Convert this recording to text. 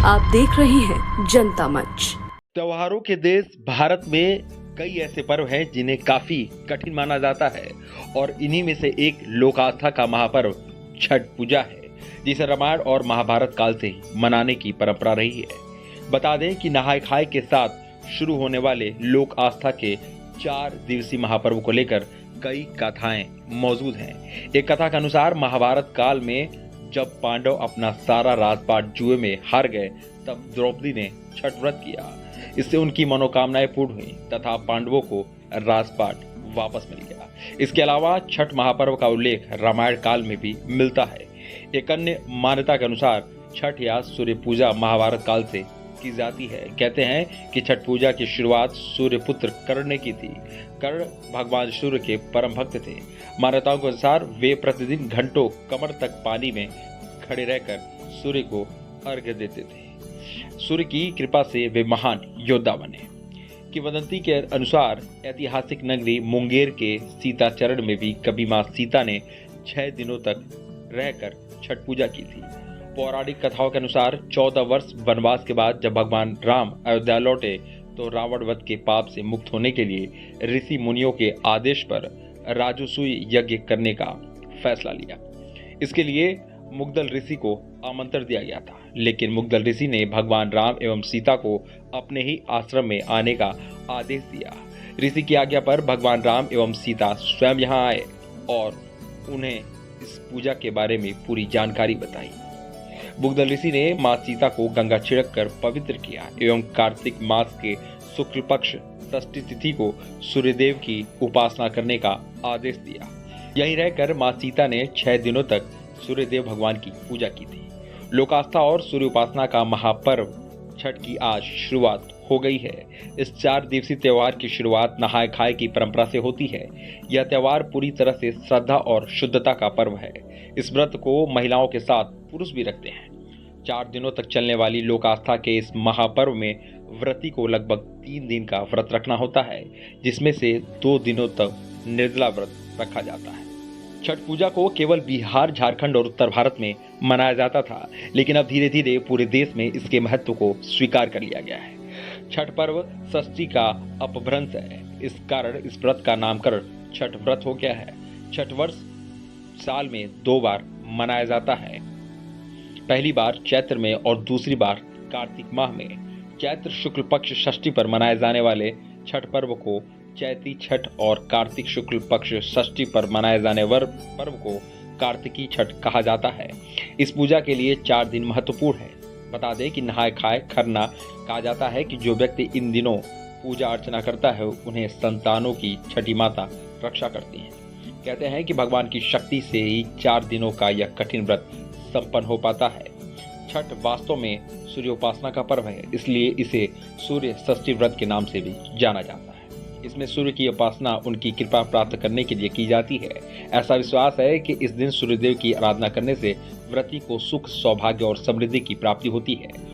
आप देख रहे हैं जनता मंच। त्योहारों के देश भारत में कई ऐसे पर्व हैं जिन्हें काफी कठिन माना जाता है और इन्हीं में से एक लोक आस्था का महापर्व छठ पूजा है, जिसे रामायण और महाभारत काल से ही मनाने की परंपरा रही है। बता दें कि नहाय खाए के साथ शुरू होने वाले लोक आस्था के 4 दिवसीय महापर्व को लेकर कई कथाएं मौजूद हैं। एक कथा के अनुसार महाभारत काल में जब पांडव अपना सारा राजपाट जुए में हार गए, तब द्रौपदी ने छठ व्रत किया। इससे उनकी मनोकामनाएं पूर्ण हुई तथा पांडवों को राजपाट वापस मिल गया। इसके अलावा छठ महापर्व का उल्लेख रामायण काल में भी मिलता है। एक अन्य मान्यता के अनुसार छठ या सूर्य पूजा महाभारत काल से की जाती है। कहते हैं कि छठ पूजा की शुरुआत सूर्य पुत्र कर्ण ने की थी। कर्ण भगवान सूर्य के परम भक्त थे। मान्यताओं के अनुसार वे प्रतिदिन घंटों कमर तक पानी में खड़े रहकर सूर्य को अर्घ्य देते थे। सूर्य की कृपा से वे महान योद्धा बने। किंवदंती के अनुसार ऐतिहासिक नगरी मुंगेर के सीताचरण में भी कभी मां सीता ने 6 दिनों तक रहकर छठ पूजा की थी। पौराणिक कथाओं के अनुसार 14 वर्ष वनवास के बाद जब भगवान राम अयोध्या लौटे तो रावण वध के पाप से मुक्त होने के लिए ऋषि मुनियों के आदेश पर राजसूय यज्ञ करने का फैसला लिया। इसके लिए मुग्दल ऋषि को आमंत्रण दिया गया था, लेकिन मुग्दल ऋषि ने भगवान राम एवं सीता को अपने ही आश्रम में आने का आदेश दिया। ऋषि की आज्ञा पर भगवान राम एवं सीता स्वयं यहाँ आए और उन्हें इस पूजा के बारे में पूरी जानकारी बताई। मुग्दल ऋषि ने मां सीता को गंगा छिड़क कर पवित्र किया एवं कार्तिक मास के शुक्ल पक्ष षष्ठी तिथि को सूर्यदेव की उपासना करने का आदेश दिया। यहीं रहकर मां सीता ने 6 दिनों तक सूर्यदेव भगवान की पूजा की थी। लोकास्था और सूर्य उपासना का महापर्व छठ की आज शुरुआत हो गई है। इस 4 दिवसीय त्योहार की शुरुआत नहाय खाए की परंपरा से होती है। यह त्योहार पूरी तरह से श्रद्धा और शुद्धता का पर्व है। इस व्रत को महिलाओं के साथ पुरुष भी रखते हैं। 4 दिनों तक चलने वाली लोक आस्था के इस महापर्व में व्रती को लगभग 3 दिन का व्रत रखना होता है, जिसमें से 2 दिनों तक निर्जला व्रत रखा जाता है। छठ पूजा को केवल बिहार, झारखंड और उत्तर भारत में मनाया जाता था, लेकिन अब धीरे धीरे पूरे देश में इसके महत्व को स्वीकार कर लिया गया है। छठ पर्व षष्ठी का अपभ्रंश है। इस कारण इस व्रत का नामकरण छठ व्रत हो गया है। छठ वर्ष साल में 2 बार मनाया जाता है। पहली बार चैत्र में और दूसरी बार कार्तिक माह में। चैत्र शुक्ल पक्ष षष्ठी पर मनाए जाने वाले छठ पर्व को चैती छठ और कार्तिक शुक्ल पक्ष षष्ठी पर मनाए जाने पर्व को कार्तिकी छठ कहा जाता है। इस पूजा के लिए 4 दिन महत्वपूर्ण है। बता दें कि नहाय खाए खरना कहा जाता है कि जो व्यक्ति इन दिनों पूजा अर्चना करता है उन्हें संतानों की छठी माता रक्षा करती है। कहते हैं कि भगवान की शक्ति से ही 4 दिनों का यह कठिन व्रत संपन्न हो पाता है। छठ वास्तव में सूर्योपासना का पर्व है, इसलिए इसे सूर्य षष्ठी व्रत के नाम से भी जाना जाता है। इसमें सूर्य की उपासना उनकी कृपा प्राप्त करने के लिए की जाती है। ऐसा विश्वास है कि इस दिन सूर्यदेव की आराधना करने से व्रती को सुख, सौभाग्य और समृद्धि की प्राप्ति होती है।